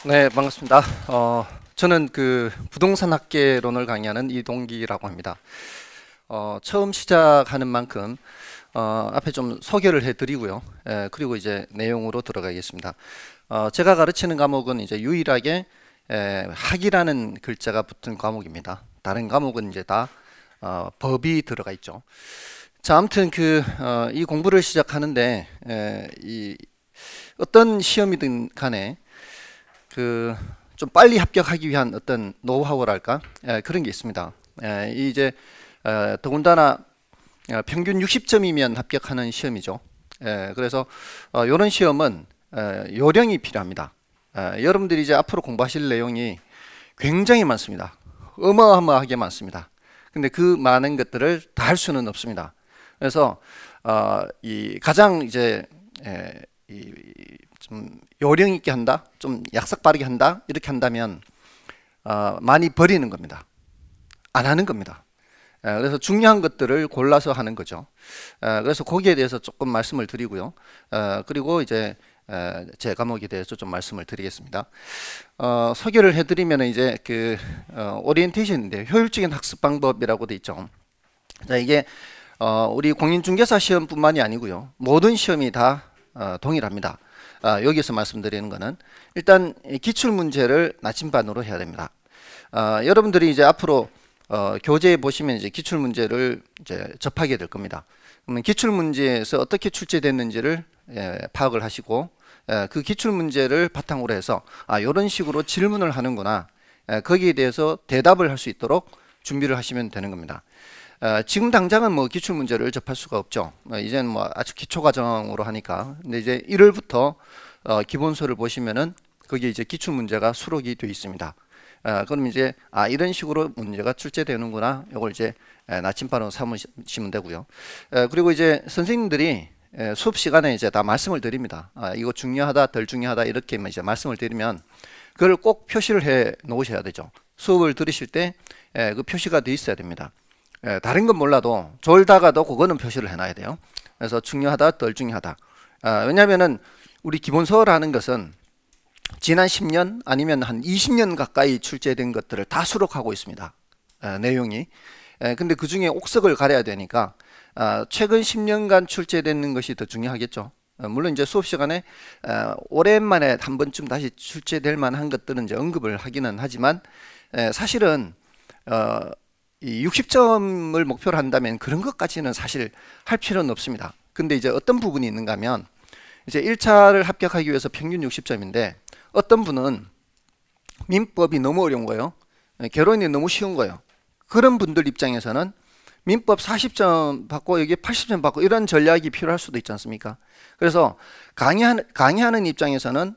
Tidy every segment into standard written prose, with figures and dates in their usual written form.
네, 반갑습니다. 저는 그 부동산 학개론을 강의하는 이동기라고 합니다. 처음 시작하는 만큼 앞에 좀 소개를 해드리고요. 그리고 이제 내용으로 들어가겠습니다. 제가 가르치는 과목은 이제 유일하게 학이라는 글자가 붙은 과목입니다. 다른 과목은 이제 다 법이 들어가 있죠. 자, 아무튼 이 공부를 시작하는데 어떤 시험이든 간에 좀 빨리 합격하기 위한 어떤 노하우랄까 그런 게 있습니다. 이제 더군다나 평균 60점이면 합격하는 시험이죠. 그래서 이런 시험은 요령이 필요합니다. 여러분들이 이제 앞으로 공부하실 내용이 굉장히 많습니다. 어마어마하게 많습니다. 근데 그 많은 것들을 다 할 수는 없습니다. 그래서 이 가장 이제 좀 요령 있게 한다, 좀 약삭 빠르게 한다 이렇게 한다면 많이 버리는 겁니다. 안 하는 겁니다. 그래서 중요한 것들을 골라서 하는 거죠. 그래서 거기에 대해서 조금 말씀을 드리고요. 그리고 이제 제 과목에 대해서 좀 말씀을 드리겠습니다. 소개를 해드리면 이제 오리엔테이션인데 효율적인 학습 방법이라고 돼 있죠. 자, 이게 우리 공인중개사 시험뿐만이 아니고요. 모든 시험이 다 동일합니다. 여기서 말씀드리는 거는 일단 기출 문제를 나침반으로 해야 됩니다. 여러분들이 이제 앞으로 교재에 보시면 이제 기출 문제를 이제 접하게 될 겁니다. 그러면 기출 문제에서 어떻게 출제됐는지를 파악을 하시고 그 기출 문제를 바탕으로 해서 이런 식으로 질문을 하는구나. 거기에 대해서 대답을 할 수 있도록 준비를 하시면 되는 겁니다. 지금 당장은 뭐 기출 문제를 접할 수가 없죠. 이제는 뭐 아주 기초 과정으로 하니까. 근데 이제 1월부터 기본서를 보시면은 거기에 이제 기출 문제가 수록이 되어 있습니다. 그럼 이제 이런 식으로 문제가 출제되는구나. 이걸 이제 나침반으로 삼으시면 되고요. 그리고 이제 선생님들이 수업 시간에 이제 다 말씀을 드립니다. 이거 중요하다, 덜 중요하다 이렇게 이제 말씀을 드리면 그걸 꼭 표시를 해 놓으셔야 되죠. 수업을 들으실 때 그 표시가 돼 있어야 됩니다. 다른 건 몰라도 졸다가도 그거는 표시를 해놔야 돼요. 그래서 중요하다, 덜 중요하다. 왜냐하면은 우리 기본서라는 것은 지난 10년 아니면 한 20년 가까이 출제된 것들을 다 수록하고 있습니다. 내용이. 근데 그 중에 옥석을 가려야 되니까 최근 10년간 출제되는 것이 더 중요하겠죠. 물론 이제 수업 시간에 오랜만에 한 번쯤 다시 출제될 만한 것들은 이제 언급을 하기는 하지만 사실은 이 60점을 목표로 한다면 그런 것까지는 사실 할 필요는 없습니다. 근데 이제 어떤 부분이 있는가 하면 이제 1차를 합격하기 위해서 평균 60점인데 어떤 분은 민법이 너무 어려운 거예요. 개론이 너무 쉬운 거예요. 그런 분들 입장에서는 민법 40점 받고 여기 80점 받고 이런 전략이 필요할 수도 있지 않습니까? 그래서 강의하는 입장에서는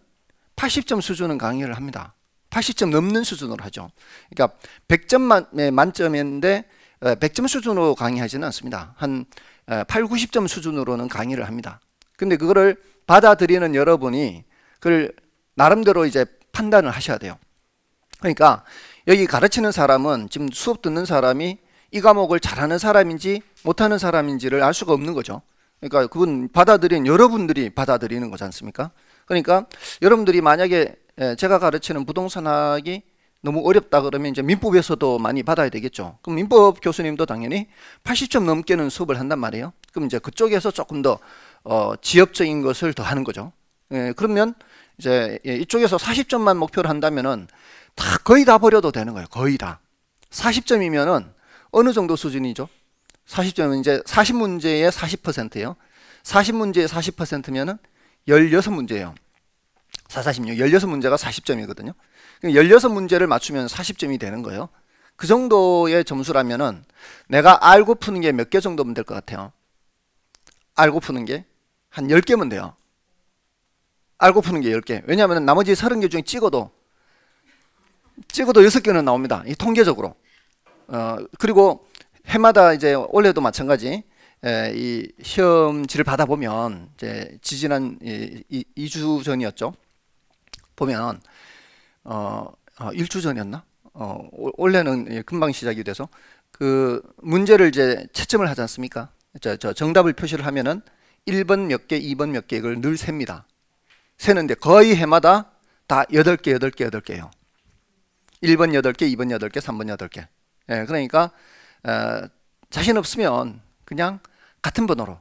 80점 수준은 강의를 합니다. 80점 넘는 수준으로 하죠. 그러니까 100점 만점인데 100점 수준으로 강의하지는 않습니다. 한 8, 90점 수준으로는 강의를 합니다. 근데 그거를 받아들이는 여러분이 그걸 나름대로 이제 판단을 하셔야 돼요. 그러니까 여기 가르치는 사람은 지금 수업 듣는 사람이 이 과목을 잘하는 사람인지 못하는 사람인지를 알 수가 없는 거죠. 그러니까 그건 여러분들이 받아들이는 거지 않습니까? 그러니까 여러분들이 만약에 제가 가르치는 부동산학이 너무 어렵다 그러면 이제 민법에서도 많이 받아야 되겠죠. 그럼 민법 교수님도 당연히 80점 넘게는 수업을 한단 말이에요. 그럼 이제 그쪽에서 조금 더 지엽적인 것을 더 하는 거죠. 그러면 이제 이쪽에서 40점만 목표로 한다면은 거의 다 버려도 되는 거예요. 거의 다. 40점이면은 어느 정도 수준이죠? 40점은 이제 40문제의 40%예요. 40문제의 40%면은 16문제예요. 446, 16문제가 40점이거든요. 16문제를 맞추면 40점이 되는 거예요. 그 정도의 점수라면은 내가 알고 푸는 게 몇 개 정도면 될 것 같아요. 알고 푸는 게 한 10개면 돼요. 알고 푸는 게 10개. 왜냐하면 나머지 30개 중에 찍어도 6개는 나옵니다. 이 통계적으로. 그리고 해마다 이제 올해도 마찬가지 이 시험지를 받아보면 이제 지지난 2주 전이었죠. 보면 1주 전이었나? 원래는 금방 시작이 돼서 그 문제를 이제 채점을 하지 않습니까? 저 정답을 표시를 하면은 1번 몇 개, 2번 몇 개 이걸 늘 셉니다. 세는데 거의 해마다 다 8개, 8개, 8개예요. 1번 8개, 2번 8개, 3번 8개. 예, 그러니까 자신 없으면 그냥 같은 번호로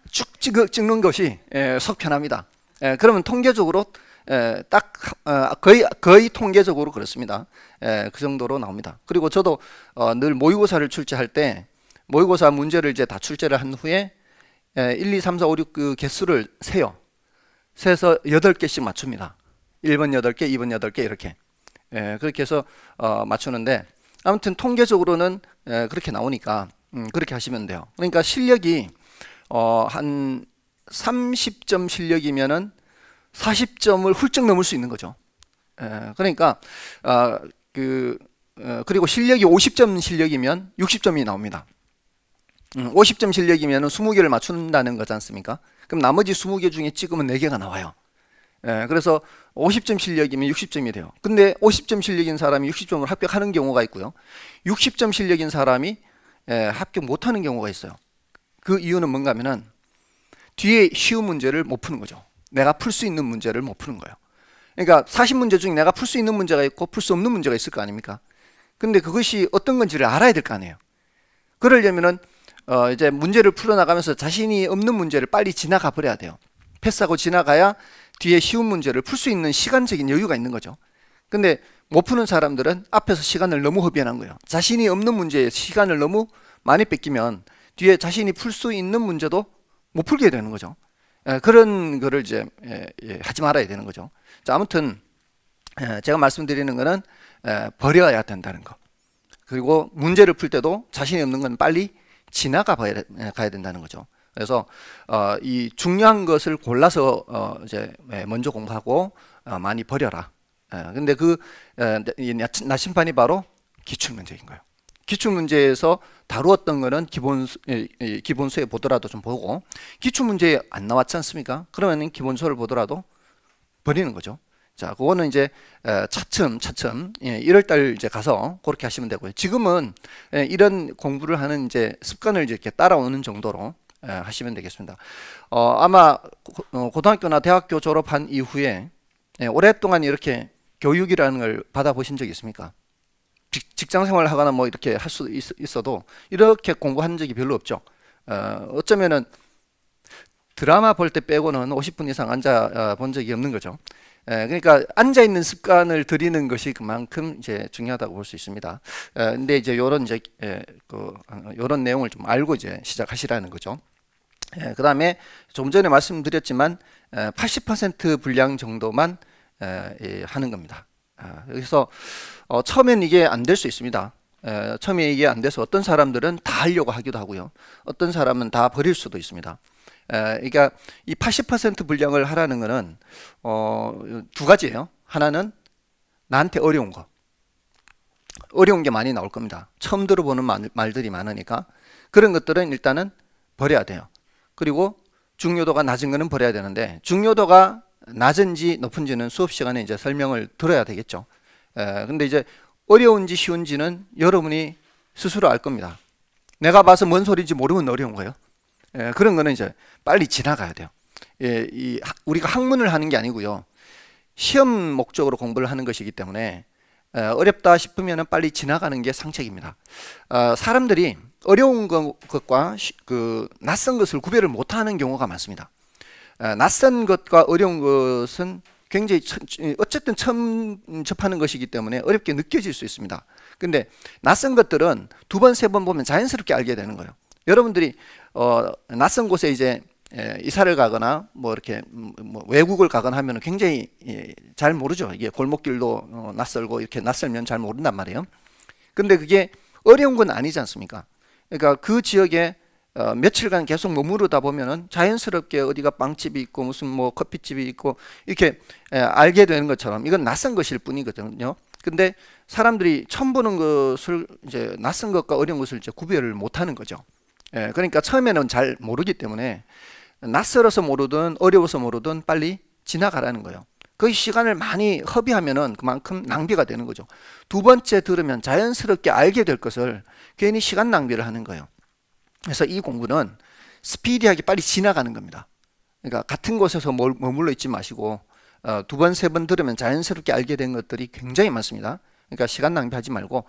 쭉 찍는 것이 속 편합니다. 그러면 통계적으로 딱 거의 통계적으로 그렇습니다. 그 정도로 나옵니다. 그리고 저도 늘 모의고사를 출제할 때 모의고사 문제를 이제 다 출제를 한 후에 1, 2, 3, 4, 5, 6 그 개수를 세요. 세서 8개씩 맞춥니다. 1번 8개, 2번 8개 이렇게. 그렇게 해서 맞추는데 아무튼 통계적으로는 그렇게 나오니까 그렇게 하시면 돼요. 그러니까 실력이 한 30점 실력이면은 40점을 훌쩍 넘을 수 있는 거죠. 그러니까 그리고 실력이 50점 실력이면 60점이 나옵니다. 50점 실력이면 20개를 맞춘다는 거지 않습니까? 그럼 나머지 20개 중에 찍으면 4개가 나와요. 그래서 50점 실력이면 60점이 돼요. 근데 50점 실력인 사람이 60점을 합격하는 경우가 있고요. 60점 실력인 사람이 합격 못하는 경우가 있어요. 그 이유는 뭔가 하면은 뒤에 쉬운 문제를 못 푸는 거죠. 내가 풀 수 있는 문제를 못 푸는 거예요. 그러니까 40문제 중에 내가 풀 수 있는 문제가 있고 풀 수 없는 문제가 있을 거 아닙니까? 근데 그것이 어떤 건지를 알아야 될 거 아니에요. 그러려면은 이제 문제를 풀어나가면서 자신이 없는 문제를 빨리 지나가 버려야 돼요. 패스하고 지나가야 뒤에 쉬운 문제를 풀 수 있는 시간적인 여유가 있는 거죠. 근데 못 푸는 사람들은 앞에서 시간을 너무 허비한 거예요. 자신이 없는 문제에 시간을 너무 많이 뺏기면 뒤에 자신이 풀 수 있는 문제도 못 풀게 되는 거죠. 그런 거를 이제 하지 말아야 되는 거죠. 자, 아무튼 제가 말씀드리는 거는 버려야 된다는 거. 그리고 문제를 풀 때도 자신이 없는 건 빨리 지나가 가야 된다는 거죠. 그래서 이 중요한 것을 골라서 이제 먼저 공부하고 많이 버려라. 근데 이 나침반이 바로 기출문제인 거예요. 기출문제에서 다루었던 거는 기본수에 보더라도 좀 보고, 기출문제에 안 나왔지 않습니까? 그러면 기본수를 보더라도 버리는 거죠. 자, 그거는 이제 차츰 1월달 이제 가서 그렇게 하시면 되고요. 지금은 이런 공부를 하는 이제 습관을 이렇게 따라오는 정도로 하시면 되겠습니다. 아마 고등학교나 대학교 졸업한 이후에 오랫동안 이렇게 교육이라는 걸 받아보신 적 있습니까? 직장 생활을 하거나 뭐 이렇게 할 수 있어도 이렇게 공부한 적이 별로 없죠. 어쩌면은 드라마 볼 때 빼고는 50분 이상 앉아 본 적이 없는 거죠. 그러니까 앉아 있는 습관을 들이는 것이 그만큼 이제 중요하다고 볼 수 있습니다. 근데 이제 요런 요런 내용을 좀 알고 이제 시작하시라는 거죠. 그다음에 좀 전에 말씀드렸지만 80% 분량 정도만 하는 겁니다. 그래서 처음엔 이게 안 될 수 있습니다. 처음에 이게 안 돼서 어떤 사람들은 다 하려고 하기도 하고요. 어떤 사람은 다 버릴 수도 있습니다. 그러니까 이 80% 분량을 하라는 거는 두 가지예요. 하나는 나한테 어려운 거. 어려운 게 많이 나올 겁니다. 처음 들어보는 말들이 많으니까 그런 것들은 일단은 버려야 돼요. 그리고 중요도가 낮은 거는 버려야 되는데, 중요도가 낮은지 높은지는 수업 시간에 이제 설명을 들어야 되겠죠. 근데 이제 어려운지 쉬운지는 여러분이 스스로 알 겁니다. 내가 봐서 뭔 소리인지 모르면 어려운 거예요. 그런 거는 이제 빨리 지나가야 돼요. 우리가 학문을 하는 게 아니고요. 시험 목적으로 공부를 하는 것이기 때문에 어렵다 싶으면 빨리 지나가는 게 상책입니다. 사람들이 어려운 것과 낯선 것을 구별을 못하는 경우가 많습니다. 낯선 것과 어려운 것은 굉장히 어쨌든 처음 접하는 것이기 때문에 어렵게 느껴질 수 있습니다. 근데 낯선 것들은 두 번, 세 번 보면 자연스럽게 알게 되는 거예요. 여러분들이 낯선 곳에 이제 이사를 가거나 뭐 이렇게 뭐 외국을 가거나 하면 굉장히 잘 모르죠. 이게 골목길도 낯설고 이렇게 낯설면 잘 모른단 말이에요. 근데 그게 어려운 건 아니지 않습니까? 그러니까 그 지역에 며칠간 계속 머무르다 보면은 자연스럽게 어디가 빵집이 있고 무슨 뭐 커피집이 있고 이렇게 알게 되는 것처럼 이건 낯선 것일 뿐이거든요. 근데 사람들이 처음 보는 것을 이제 낯선 것과 어려운 것을 이제 구별을 못 하는 거죠. 그러니까 처음에는 잘 모르기 때문에 낯설어서 모르든 어려워서 모르든 빨리 지나가라는 거예요. 그 시간을 많이 허비하면은 그만큼 낭비가 되는 거죠. 두 번째 들으면 자연스럽게 알게 될 것을 괜히 시간 낭비를 하는 거예요. 그래서 이 공부는 스피디하게 빨리 지나가는 겁니다. 그러니까 같은 곳에서 머물러 있지 마시고 두 번, 세 번 들으면 자연스럽게 알게 된 것들이 굉장히 많습니다. 그러니까 시간 낭비하지 말고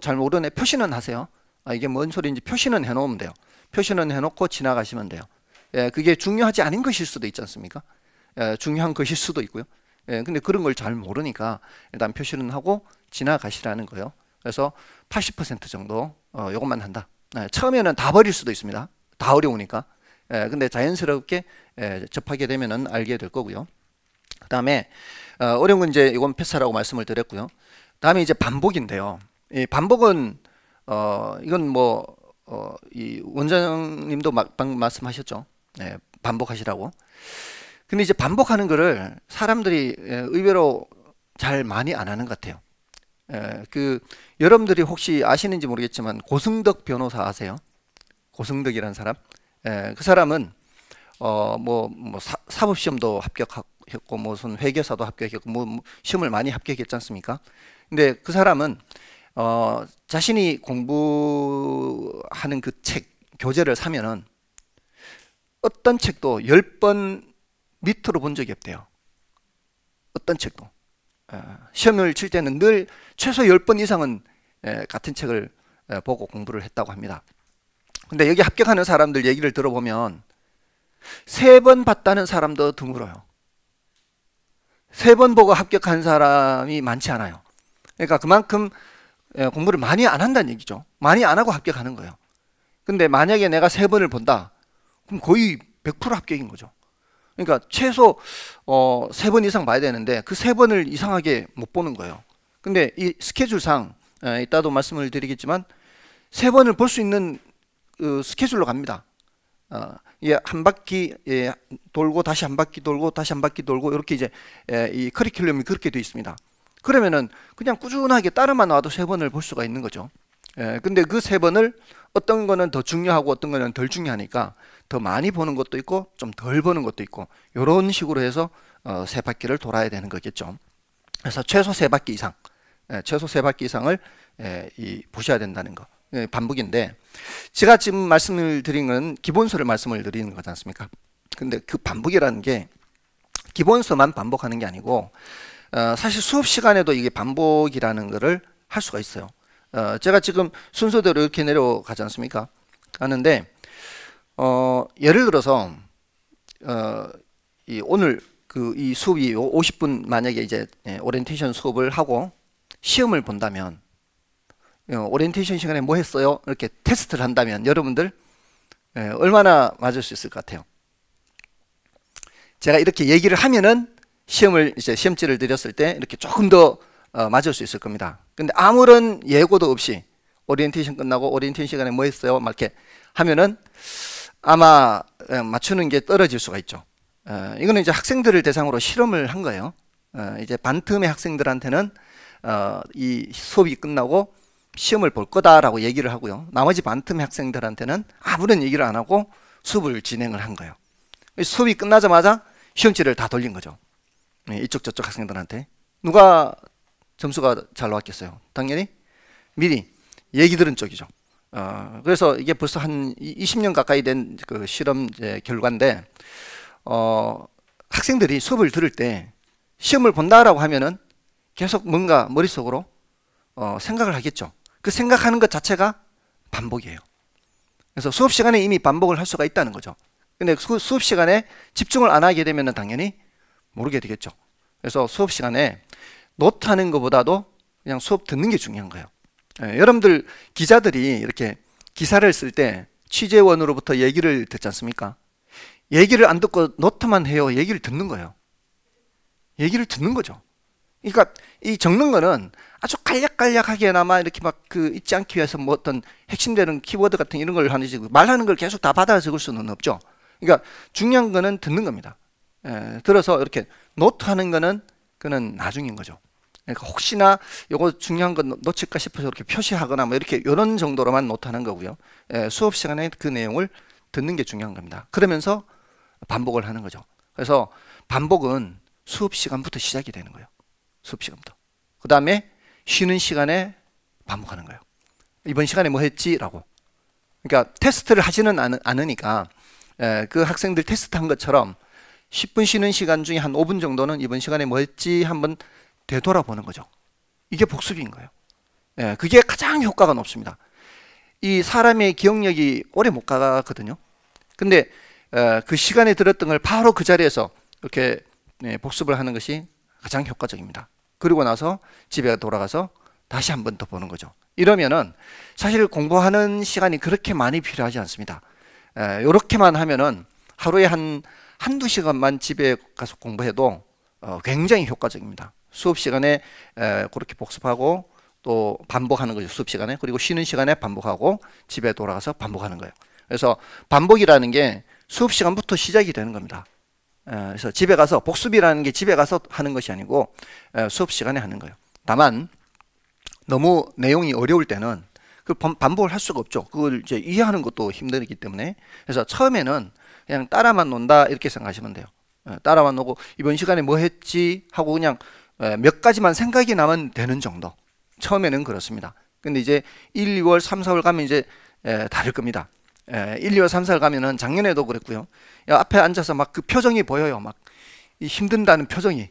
잘 모르네 표시는 하세요. 이게 뭔 소리인지 표시는 해놓으면 돼요. 표시는 해놓고 지나가시면 돼요. 그게 중요하지 않은 것일 수도 있지 않습니까? 중요한 것일 수도 있고요. 근데 그런 걸 잘 모르니까 일단 표시는 하고 지나가시라는 거예요. 그래서 80% 정도 이것만 한다. 처음에는 다 버릴 수도 있습니다. 다 어려우니까. 근데 자연스럽게 접하게 되면은 알게 될 거고요. 그 다음에 어려운 건 이제 이건 패스라고 말씀을 드렸고요. 다음에 이제 반복인데요. 이 반복은 이건 이 원장님도 방금 말씀하셨죠. 반복하시라고. 근데 이제 반복하는 거를 사람들이 의외로 잘 많이 안 하는 것 같아요. 여러분들이 혹시 아시는지 모르겠지만 고승덕 변호사 아세요? 고승덕이라는 사람. 그 사람은 사법시험도 합격했고 무슨 회계사도 합격했고 시험을 많이 합격했지 않습니까? 근데 그 사람은 자신이 공부하는 그 책 교재를 사면은 어떤 책도 10번 밑으로 본 적이 없대요. 어떤 책도. 시험을 칠 때는 늘 최소 10번 이상은 같은 책을 보고 공부를 했다고 합니다. 근데 여기 합격하는 사람들 얘기를 들어보면 3번 봤다는 사람도 드물어요. 3번 보고 합격한 사람이 많지 않아요. 그러니까 그만큼 공부를 많이 안 한다는 얘기죠. 많이 안 하고 합격하는 거예요. 근데 만약에 내가 3번을 본다, 그럼 거의 100% 합격인 거죠. 그러니까 최소 3번 이상 봐야 되는데 그 3번을 이상하게 못 보는 거예요. 근데 이 스케줄상 이따도 말씀을 드리겠지만 3번을 볼 수 있는 스케줄로 갑니다. 한 바퀴 돌고 다시 한 바퀴 돌고 다시 한 바퀴 돌고 이렇게 이제 이 커리큘럼이 그렇게 되어 있습니다. 그러면은 그냥 꾸준하게 따라만 와도 3번을 볼 수가 있는 거죠. 근데 그 3번을 어떤 거는 더 중요하고 어떤 거는 덜 중요하니까 더 많이 보는 것도 있고 좀 덜 보는 것도 있고 이런 식으로 해서 3바퀴를 돌아야 되는 거겠죠. 그래서 최소 3바퀴 이상, 최소 3바퀴 이상을 보셔야 된다는 거. 반복인데 제가 지금 말씀을 드린 건 기본서를 말씀을 드리는 거지 않습니까? 근데 그 반복이라는 게 기본서만 반복하는 게 아니고 사실 수업 시간에도 이게 반복이라는 거를 할 수가 있어요. 제가 지금 순서대로 이렇게 내려가지 않습니까? 가는데 예를 들어서 오늘 이 수업이 50분 만약에 이제 오리엔테이션 수업을 하고 시험을 본다면 오리엔테이션 시간에 뭐 했어요? 이렇게 테스트를 한다면 여러분들 얼마나 맞을 수 있을 것 같아요? 제가 이렇게 얘기를 하면은 시험을 이제 시험지를 드렸을 때 이렇게 조금 더 맞을 수 있을 겁니다. 근데 아무런 예고도 없이 오리엔테이션 끝나고 오리엔테이션 시간에 뭐 했어요? 막 이렇게 하면은 아마 맞추는 게 떨어질 수가 있죠. 이거는 이제 학생들을 대상으로 실험을 한 거예요. 이제 반틈의 학생들한테는 이 수업이 끝나고 시험을 볼 거다라고 얘기를 하고요. 나머지 반틈의 학생들한테는 아무런 얘기를 안 하고 수업을 진행을 한 거예요. 수업이 끝나자마자 시험지를 다 돌린 거죠. 이쪽 저쪽 학생들한테. 누가 점수가 잘 나왔겠어요? 당연히 미리 얘기 들은 쪽이죠. 그래서 이게 벌써 한 20년 가까이 된 그 실험 결과인데 학생들이 수업을 들을 때 시험을 본다라고 하면은 계속 뭔가 머릿속으로 생각을 하겠죠. 그 생각하는 것 자체가 반복이에요. 그래서 수업 시간에 이미 반복을 할 수가 있다는 거죠. 근데 수업 시간에 집중을 안 하게 되면 당연히 모르게 되겠죠. 그래서 수업 시간에 노트하는 것보다도 그냥 수업 듣는 게 중요한 거예요. 여러분들 기자들이 이렇게 기사를 쓸 때 취재원으로부터 얘기를 듣지 않습니까? 얘기를 안 듣고 노트만 해요? 얘기를 듣는 거예요? 얘기를 듣는 거죠. 그러니까 이 적는 거는 아주 간략간략하게나마 이렇게 막 잊지 않기 위해서 뭐 어떤 핵심되는 키워드 같은 이런 걸 하는지 말하는 걸 계속 다 받아 적을 수는 없죠. 그러니까 중요한 거는 듣는 겁니다. 들어서 이렇게 노트하는 거는 그는 나중인 거죠. 그러니까 혹시나 요거 중요한 거 놓칠까 싶어서 이렇게 표시하거나 뭐 이렇게 이런 정도로만 노트하는 거고요. 수업 시간에 그 내용을 듣는 게 중요한 겁니다. 그러면서 반복을 하는 거죠. 그래서 반복은 수업 시간부터 시작이 되는 거예요. 수업 시간부터. 그 다음에 쉬는 시간에 반복하는 거예요. 이번 시간에 뭐 했지? 라고. 그러니까 테스트를 하지는 않으니까 그 학생들 테스트 한 것처럼 10분 쉬는 시간 중에 한 5분 정도는 이번 시간에 뭐 했지 한번 되돌아보는 거죠. 이게 복습인 거예요. 예, 그게 가장 효과가 높습니다. 이 사람의 기억력이 오래 못 가거든요. 근데 그 시간에 들었던 걸 바로 그 자리에서 이렇게 복습을 하는 것이 가장 효과적입니다. 그리고 나서 집에 돌아가서 다시 한 번 더 보는 거죠. 이러면은 사실 공부하는 시간이 그렇게 많이 필요하지 않습니다. 이렇게만 하면은 하루에 한두 시간만 집에 가서 공부해도 굉장히 효과적입니다. 수업 시간에 그렇게 복습하고 또 반복하는 거죠. 수업 시간에. 그리고 쉬는 시간에 반복하고 집에 돌아가서 반복하는 거예요. 그래서 반복이라는 게 수업 시간부터 시작이 되는 겁니다. 그래서 집에 가서 복습이라는 게 집에 가서 하는 것이 아니고 수업 시간에 하는 거예요. 다만 너무 내용이 어려울 때는 그 반복을 할 수가 없죠. 그걸 이제 이해하는 것도 힘들기 때문에. 그래서 처음에는 그냥 따라만 논다 이렇게 생각하시면 돼요. 따라만 놓고 이번 시간에 뭐 했지 하고 그냥 몇 가지만 생각이 나면 되는 정도. 처음에는 그렇습니다. 근데 이제 1, 2월, 3, 4월 가면 이제 다를 겁니다. 1, 2월, 3, 4월 가면은 작년에도 그랬고요. 앞에 앉아서 막 그 표정이 보여요. 막 힘든다는 표정이.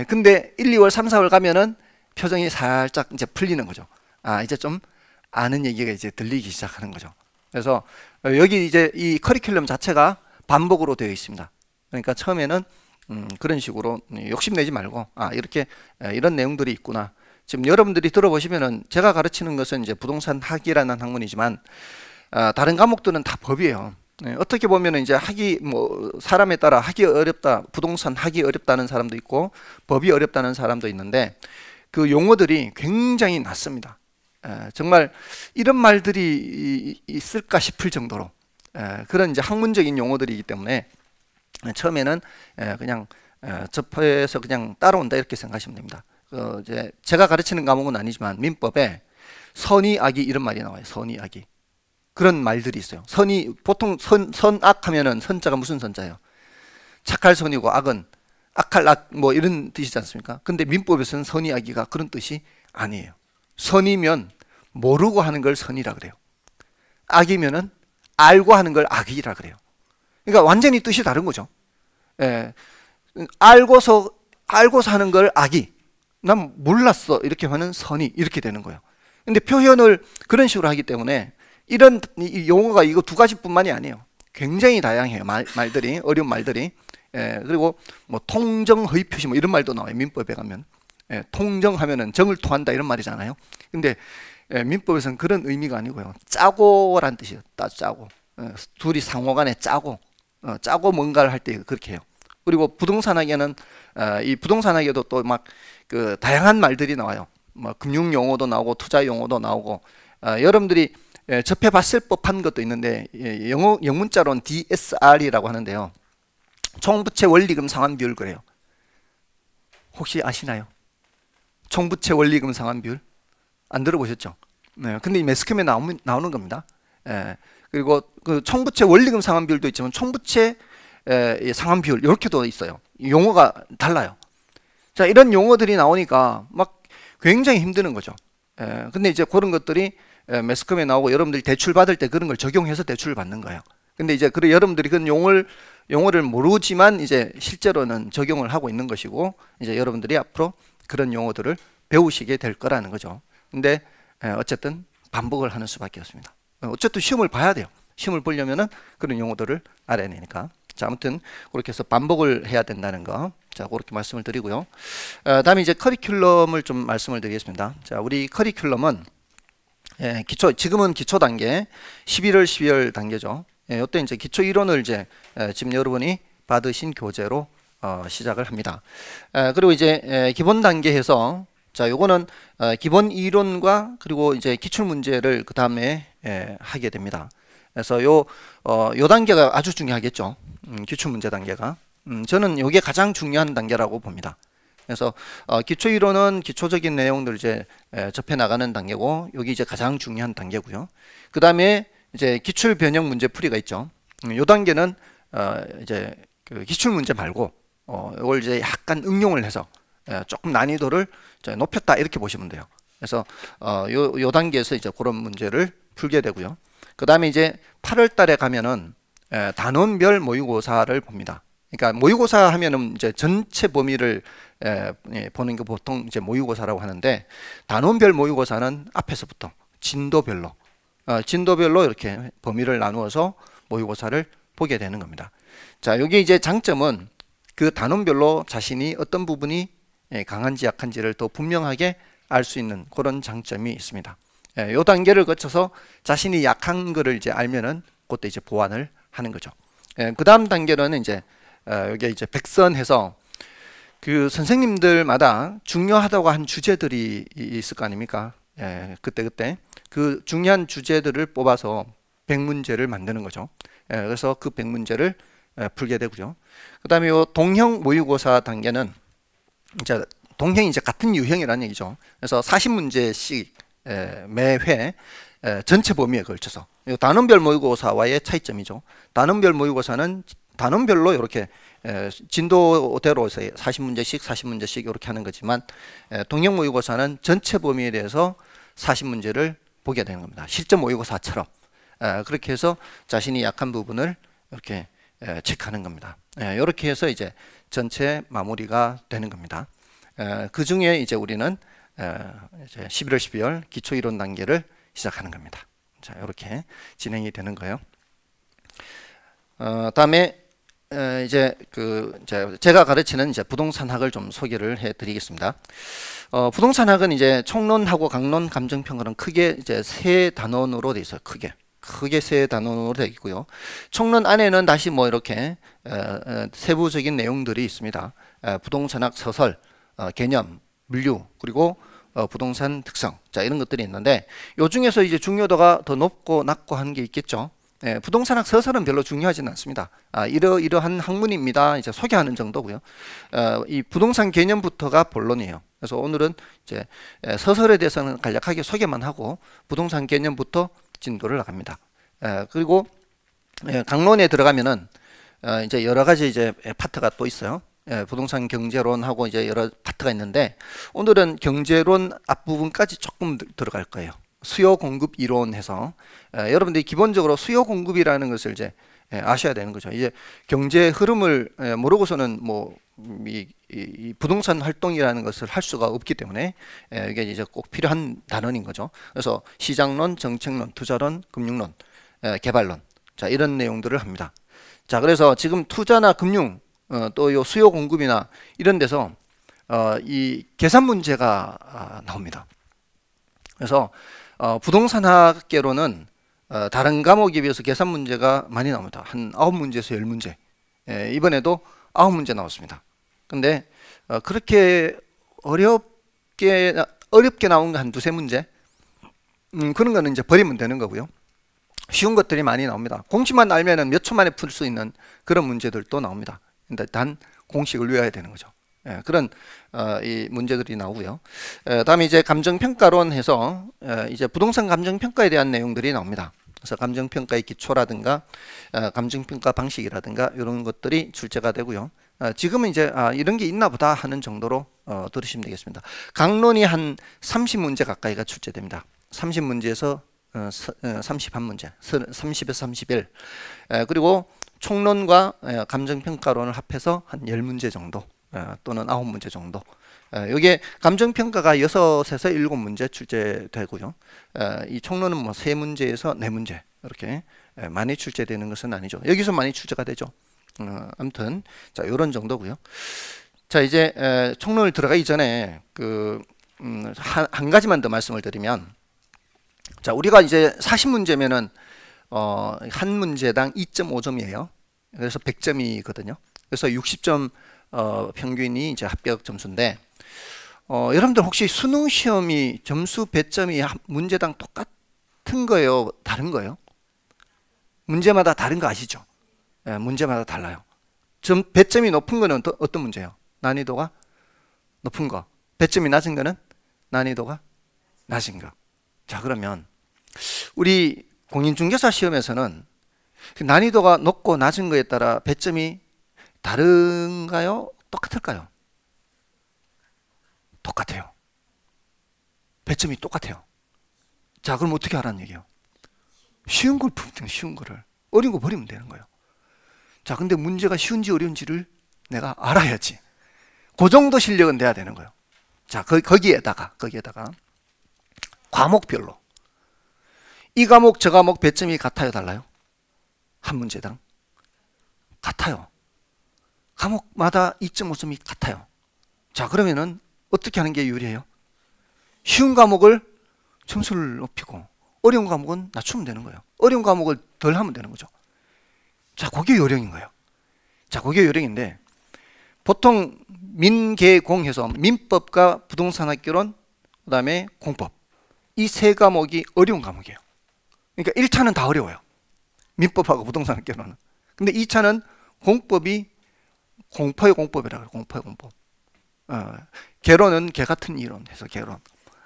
근데 1, 2월, 3, 4월 가면은 표정이 살짝 이제 풀리는 거죠. 아, 이제 좀 아는 얘기가 이제 들리기 시작하는 거죠. 그래서 여기 이제 이 커리큘럼 자체가 반복으로 되어 있습니다. 그러니까 처음에는 그런 식으로 욕심내지 말고 이렇게 이런 내용들이 있구나. 지금 여러분들이 들어보시면은 제가 가르치는 것은 이제 부동산 학이라는 학문이지만 다른 과목들은 다 법이에요. 어떻게 보면은 이제 학이 뭐 사람에 따라 하기 어렵다, 부동산 하기 어렵다는 사람도 있고 법이 어렵다는 사람도 있는데 그 용어들이 굉장히 낮습니다. 정말 이런 말들이 있을까 싶을 정도로 그런 이제 학문적인 용어들이기 때문에 처음에는 그냥 접해서 그냥 따라온다 이렇게 생각하시면 됩니다. 이제 제가 가르치는 과목은 아니지만 민법에 선의 악이 이런 말이 나와요. 선의 악이 그런 말들이 있어요. 선의 보통 선악 하면은 선자가 무슨 선자예요? 착할 선이고 악은 악할 악 뭐 이런 뜻이지 않습니까? 근데 민법에서는 선의 악이가 그런 뜻이 아니에요. 선이면 모르고 하는 걸 선이라 그래요. 악이면은 알고 하는 걸 악이라 그래요. 그러니까 완전히 뜻이 다른 거죠. 알고서 하는 걸 악이, 난 몰랐어 이렇게 하면 선이 이렇게 되는 거예요. 근데 표현을 그런 식으로 하기 때문에 이런 이 용어가 이거 두 가지뿐만이 아니에요. 굉장히 다양해요. 말들이 어려운 말들이. 그리고 뭐 통정 허위 표시 뭐 이런 말도 나와요. 민법에 가면 통정하면은 정을 토한다 이런 말이잖아요. 근데 민법에서는 그런 의미가 아니고요. 짜고란 뜻이에요. 짜고. 둘이 상호간에 짜고 뭔가를 할 때 그렇게 해요. 그리고 부동산학에는 이 부동산학에도 또 막 그 다양한 말들이 나와요. 뭐 금융 용어도 나오고 투자 용어도 나오고 여러분들이 접해봤을 법한 것도 있는데 영문자로는 DSR이라고 하는데요. 총부채 원리금 상환 비율 그래요. 혹시 아시나요? 총부채 원리금 상환 비율 안 들어보셨죠? 네, 근데 이 매스컴에 나오는 겁니다. 그리고 그 총부채 원리금 상환 비율도 있지만 총부채 상환 비율 이렇게도 있어요. 용어가 달라요. 자, 이런 용어들이 나오니까 막 굉장히 힘드는 거죠. 근데 이제 그런 것들이 매스컴에 나오고 여러분들이 대출 받을 때 그런 걸 적용해서 대출을 받는 거예요. 근데 이제 여러분들이 그런 용어를 모르지만 이제 실제로는 적용을 하고 있는 것이고 이제 여러분들이 앞으로 그런 용어들을 배우시게 될 거라는 거죠. 근데 어쨌든 반복을 하는 수밖에 없습니다. 어쨌든 시험을 봐야 돼요. 시험을 보려면은 그런 용어들을 알아야 되니까. 자, 아무튼 그렇게 해서 반복을 해야 된다는 거. 자, 그렇게 말씀을 드리고요. 다음에 이제 커리큘럼을 좀 말씀을 드리겠습니다. 자, 우리 커리큘럼은 지금은 기초 단계 11월 12월 단계죠. 이때 이제 기초 이론을 이제 지금 여러분이 받으신 교재로 시작을 합니다. 그리고 이제 기본 단계에서 자, 요거는 기본 이론과 그리고 이제 기출 문제를 그 다음에 하게 됩니다. 그래서 요 단계가 아주 중요하겠죠. 기출 문제 단계가. 저는 요게 가장 중요한 단계라고 봅니다. 그래서 기초 이론은 기초적인 내용들 이제 접해 나가는 단계고 여기 이제 가장 중요한 단계고요. 그 다음에 이제 기출 변형 문제 풀이가 있죠. 요 단계는 이제 그 기출 문제 말고 이걸 이제 약간 응용을 해서 조금 난이도를 높였다 이렇게 보시면 돼요. 그래서 요 단계에서 이제 그런 문제를 풀게 되고요. 그 다음에 이제 8월 달에 가면은 단원별 모의고사를 봅니다. 그러니까 모의고사 하면은 이제 전체 범위를 보는 게 보통 이제 모의고사라고 하는데, 단원별 모의고사는 앞에서부터 진도별로 이렇게 범위를 나누어서 모의고사를 보게 되는 겁니다. 자, 여기 이제 장점은 그 단원별로 자신이 어떤 부분이 강한지 약한지를 더 분명하게 알 수 있는 그런 장점이 있습니다. 이 단계를 거쳐서 자신이 약한 거를 이제 알면은 그때 이제 보완을 하는 거죠. 그 다음 단계는 이제 여기 이제 백선해서 그 선생님들마다 중요하다고 한 주제들이 있을 거 아닙니까? 그때 그 중요한 주제들을 뽑아서 100문제를 만드는 거죠. 그래서 그 100문제를 풀게 되고요. 그 다음에 요 동형 모의고사 단계는 이제 동형이 이제 같은 유형이라는 얘기죠. 그래서 40문제씩 매회 전체 범위에 걸쳐서, 단원별 모의고사와의 차이점이죠. 단원별 모의고사는 단원별로 이렇게 진도대로 40문제씩 이렇게 하는 거지만, 동형 모의고사는 전체 범위에 대해서 40문제를 보게 되는 겁니다. 실전 모의고사처럼 그렇게 해서 자신이 약한 부분을 이렇게 체크하는 겁니다. 이렇게 해서 이제 전체 마무리가 되는 겁니다. 그 중에 이제 우리는 이제 11월 12월 기초이론 단계를 시작하는 겁니다. 자, 이렇게 진행이 되는 거예요. 다음에 이제 제가 가르치는 이제 부동산학을 좀 소개를 해드리겠습니다. 부동산학은 이제 총론하고 강론, 감정평가는 크게 이제 세 단원으로 되어 있어요. 크게 세 단원으로 되어 있고요. 총론 안에는 다시 뭐 이렇게 세부적인 내용들이 있습니다. 부동산학 서설, 개념, 물류, 그리고 부동산 특성, 자, 이런 것들이 있는데, 요 중에서 이제 중요도가 더 높고 낮고 한 게 있겠죠. 부동산학 서설은 별로 중요하지는 않습니다. 이러한 학문입니다. 이제 소개하는 정도고요. 이 부동산 개념부터가 본론이에요. 그래서 오늘은 이제 서설에 대해서는 간략하게 소개만 하고 부동산 개념부터 진도를 나갑니다. 그리고 강론에 들어가면은 이제 여러 가지 이제 파트가 또 있어요. 부동산 경제론하고 이제 여러 파트가 있는데, 오늘은 경제론 앞부분까지 조금 들어갈 거예요. 수요 공급 이론해서 여러분들이 기본적으로 수요 공급이라는 것을 이제 아셔야 되는 거죠. 이제 경제 흐름을 모르고서는 뭐 이 부동산 활동이라는 것을 할 수가 없기 때문에 이게 이제 꼭 필요한 단원인 거죠. 그래서 시장론, 정책론, 투자론, 금융론, 개발론, 자, 이런 내용들을 합니다. 자, 그래서 지금 투자나 금융, 또 요 수요 공급이나 이런 데서 이 계산 문제가 나옵니다. 그래서 부동산학계로는 다른 과목에 비해서 계산 문제가 많이 나옵니다. 한 9문제에서 10문제. 이번에도 9문제 나왔습니다. 근데 그렇게 어렵게 나온 거 한 두세 문제, 그런 거는 이제 버리면 되는 거고요. 쉬운 것들이 많이 나옵니다. 공식만 알면은 몇 초 만에 풀 수 있는 그런 문제들도 나옵니다. 근데 단 공식을 외워야 되는 거죠. 그런 이 문제들이 나오고요. 다음에 이제 감정평가론 해서 이제 부동산 감정평가에 대한 내용들이 나옵니다. 그래서 감정평가의 기초라든가 감정평가 방식이라든가 이런 것들이 출제가 되고요. 지금은 이제 이런 게 있나 보다 하는 정도로 들으시면 되겠습니다. 강론이 한 30문제 가까이가 출제됩니다. 30문제에서 31문제, 30에서 31. 그리고 총론과 감정평가론을 합해서 한 10문제 정도, 또는 9문제 정도. 이게 감정평가가 6에서 7문제 출제되고요. 이 총론은 뭐 3문제에서 4문제 이렇게 많이 출제되는 것은 아니죠. 여기서 많이 출제가 되죠. 아무튼 자, 이런 정도고요. 자, 이제 총론을 들어가기 전에 한 가지만 더 말씀을 드리면, 자, 우리가 이제 40문제면은 한 문제당 2.5점이에요. 그래서 100점이거든요. 그래서 60점 평균이 이제 합격 점수인데, 여러분들 혹시 수능 시험이 점수 배점이 문제당 똑같은 거예요? 다른 거예요? 문제마다 다른 거 아시죠? 문제마다 달라요. 배점이 높은 거는 어떤 문제예요? 난이도가 높은 거. 배점이 낮은 거는 난이도가 낮은 거. 자, 그러면 우리 공인중개사 시험에서는 그 난이도가 높고 낮은 거에 따라 배점이 다른가요? 똑같을까요? 똑같아요. 배점이 똑같아요. 자, 그럼 어떻게 하라는 얘기예요? 쉬운 걸 풀면 쉬운 거를, 어려운 거 버리면 되는 거예요. 자, 근데 문제가 쉬운지 어려운지를 내가 알아야지. 그 정도 실력은 돼야 되는 거예요. 자, 거기에다가 과목별로 이 과목 저 과목 배점이 같아요, 달라요? 한 문제당 같아요. 과목마다 2.5점이 같아요. 자, 그러면은 어떻게 하는 게 유리해요? 쉬운 과목을 점수를 높이고 어려운 과목은 낮추면 되는 거예요. 어려운 과목을 덜 하면 되는 거죠. 자, 그게 요령인 거예요. 자, 그게 요령인데 보통 민계공해서 민법과 부동산학개론, 그 다음에 공법, 이 세 과목이 어려운 과목이에요. 그러니까 1차는 다 어려워요. 민법하고 부동산학개론은. 근데 2차는 공법이 공포의 공법이라고 해요. 공포의 공법. 개론은 개 같은 이론 해서 개론.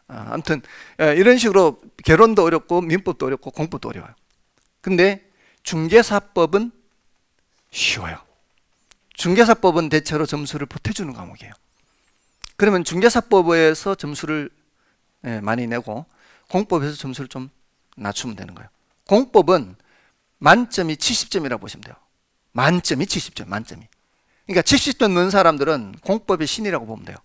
아무튼 이런 식으로 개론도 어렵고 민법도 어렵고 공법도 어려워요. 근데 중개사법은 쉬워요. 중개사법은 대체로 점수를 보태주는 과목이에요. 그러면 중개사법에서 점수를 많이 내고 공법에서 점수를 좀 낮추면 되는 거예요. 공법은 만점이 70점이라고 보시면 돼요. 만점이 70점, 만점이. 그러니까 70점 넣은 사람들은 공법의 신이라고 보면 돼요.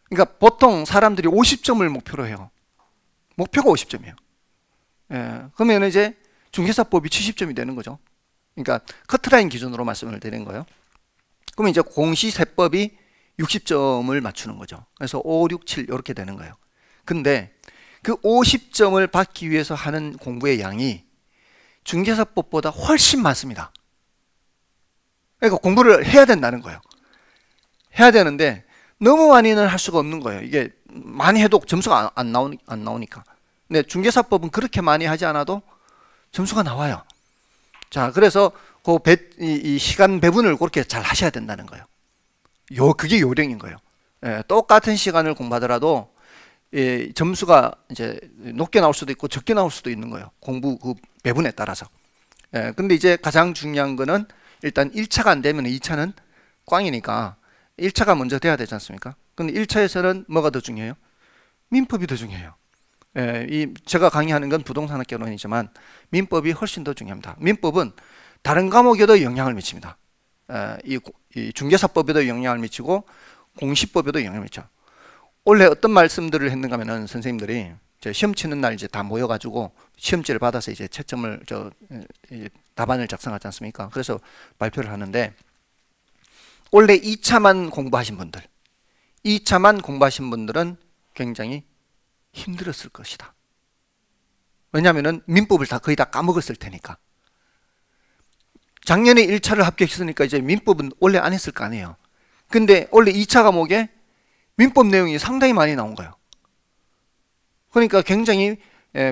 그러니까 보통 사람들이 50점을 목표로 해요. 목표가 50점이에요. 그러면 이제 중개사법이 70점이 되는 거죠. 그러니까 커트라인 기준으로 말씀을 드리는 거예요. 그러면 이제 공시세법이 60점을 맞추는 거죠. 그래서 5, 6, 7 이렇게 되는 거예요. 근데 그 50점을 받기 위해서 하는 공부의 양이 중개사법보다 훨씬 많습니다. 그러니까 공부를 해야 된다는 거예요. 해야 되는데 너무 많이는 할 수가 없는 거예요. 이게 많이 해도 점수가 안 나오니까. 근데 중개사법은 그렇게 많이 하지 않아도 점수가 나와요. 자, 그래서 이 시간 배분을 그렇게 잘 하셔야 된다는 거예요. 그게 요령인 거예요. 똑같은 시간을 공부하더라도 점수가 이제 높게 나올 수도 있고 적게 나올 수도 있는 거예요. 공부 그 배분에 따라서. 근데 이제 가장 중요한 거는 일단 1차가 안 되면 2차는 꽝이니까 1차가 먼저 돼야 되지 않습니까? 근데 1차에서는 뭐가 더 중요해요? 민법이 더 중요해요. 제가 강의하는 건 부동산학개론이지만 민법이 훨씬 더 중요합니다. 민법은 다른 과목에도 영향을 미칩니다. 이 중개사법에도 영향을 미치고 공시법에도 영향을 미쳐요. 원래 어떤 말씀들을 했는가 하면은 선생님들이 시험 치는 날 이제 다 모여가지고 시험지를 받아서 이제 채점을 답안을 작성하지 않습니까? 그래서 발표를 하는데 원래 2차만 공부하신 분들은 굉장히 힘들었을 것이다. 왜냐하면은 민법을 거의 다 까먹었을 테니까. 작년에 1차를 합격했으니까 이제 민법은 원래 안 했을 거 아니에요. 근데 원래 2차 과목에 민법 내용이 상당히 많이 나온 거예요. 그러니까 굉장히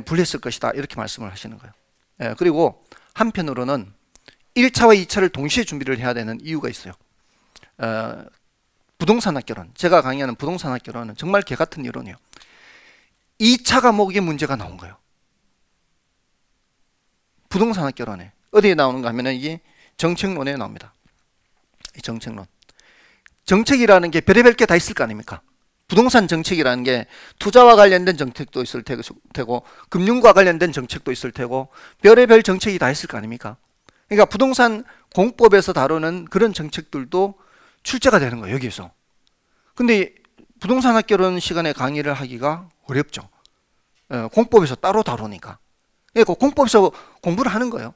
불리했을 것이다 이렇게 말씀을 하시는 거예요. 그리고 한편으로는 1차와 2차를 동시에 준비를 해야 되는 이유가 있어요. 부동산학개론, 제가 강의하는 부동산학개론은 정말 개같은 이론이에요. 2차 과목에 문제가 나온 거예요. 부동산학개론에 어디에 나오는가 하면 이게 정책론에 나옵니다. 이 정책론. 정책이라는 게 별의별 게 다 있을 거 아닙니까? 부동산 정책이라는 게 투자와 관련된 정책도 있을 테고 금융과 관련된 정책도 있을 테고 별의별 정책이 다 있을 거 아닙니까? 그러니까 부동산 공법에서 다루는 그런 정책들도 출제가 되는 거예요, 여기에서. 근데 부동산학개론 시간에 강의를 하기가 어렵죠. 공법에서 따로 다루니까. 그러니까 공법에서 공부를 하는 거예요.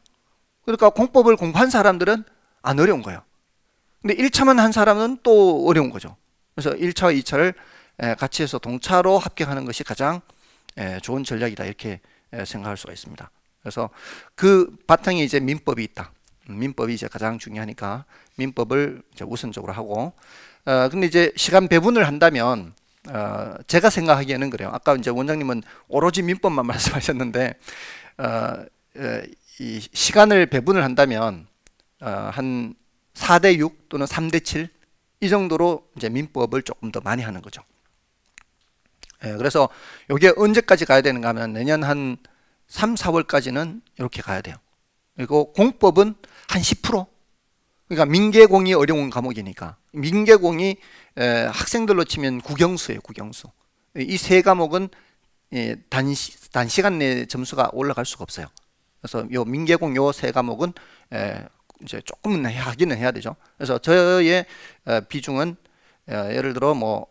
그러니까 공법을 공부한 사람들은 안 어려운 거예요. 근데 1차만 한 사람은 또 어려운 거죠. 그래서 1차와 2차를 같이 해서 동차로 합격하는 것이 가장 좋은 전략이다 이렇게 생각할 수가 있습니다. 그래서 그 바탕에 이제 민법이 있다. 민법이 이제 가장 중요하니까 민법을 이제 우선적으로 하고 근데 이제 시간 배분을 한다면 제가 생각하기에는 그래요. 아까 이제 원장님은 오로지 민법만 말씀하셨는데 이 시간을 배분을 한다면 한 4대 6 또는 3대 7 이 정도로 이제 민법을 조금 더 많이 하는 거죠. 그래서 이게 언제까지 가야 되는가 하면 내년 한 3, 4월까지는 이렇게 가야 돼요. 그리고 공법은 한 10%. 그러니까 민계공이 어려운 과목이니까 민계공이 학생들로 치면 국영수예요, 국영수. 이 세 과목은 단시간 내에 점수가 올라갈 수가 없어요. 그래서 요 민계공 요 세 과목은 이제 조금은 하기는 해야 되죠. 그래서 저의 비중은 예를 들어 뭐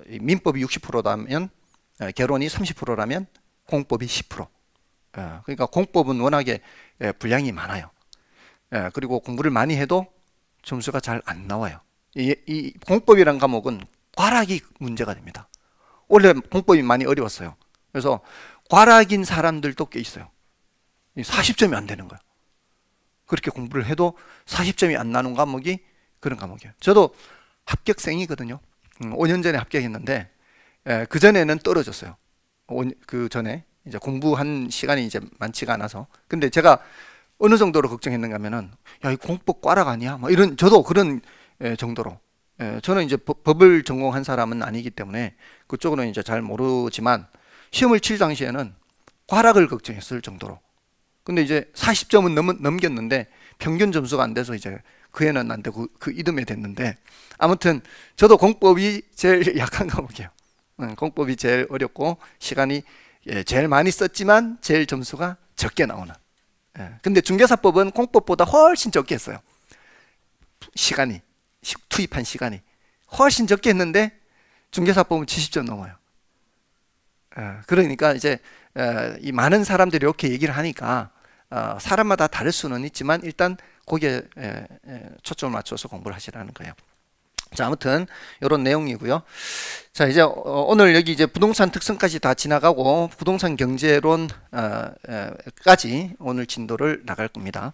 민법이 60%라면 개론이 30%라면 공법이 10%. 그러니까 공법은 워낙에 분량이 많아요. 그리고 공부를 많이 해도 점수가 잘 안 나와요. 이 공법이란 과목은 과락이 문제가 됩니다. 원래 공법이 많이 어려웠어요. 그래서 과락인 사람들도 꽤 있어요. 40점이 안 되는 거예요. 그렇게 공부를 해도 40점이 안 나는 과목이 그런 과목이에요. 저도 합격생이거든요. 5년 전에 합격했는데 그 전에는 떨어졌어요. 그 전에 이제 공부한 시간이 이제 많지가 않아서. 근데 제가 어느 정도로 걱정했는가 하면은 야, 이 공법 과락 아니야? 뭐 이런 저도 그런 정도로. 저는 이제 법을 전공한 사람은 아니기 때문에 그쪽으로는 이제 잘 모르지만 시험을 칠 당시에는 과락을 걱정했을 정도로. 근데 이제 40점은 넘겼는데 평균 점수가 안 돼서 이제 그 해는 안 되고 그 이듬해 됐는데 아무튼 저도 공법이 제일 약한 과목이에요. 공법이 제일 어렵고 시간이 제일 많이 썼지만 제일 점수가 적게 나오는. 근데 중개사법은 공법보다 훨씬 적게 했어요. 시간이 투입한 시간이 훨씬 적게 했는데 중개사법은 70점 넘어요. 그러니까 이제 이 많은 사람들이 이렇게 얘기를 하니까 사람마다 다를 수는 있지만 일단 거기에 초점을 맞춰서 공부를 하시라는 거예요. 자, 아무튼 이런 내용이고요. 자, 이제 오늘 여기 이제 부동산 특성까지 다 지나가고 부동산 경제론까지 오늘 진도를 나갈 겁니다.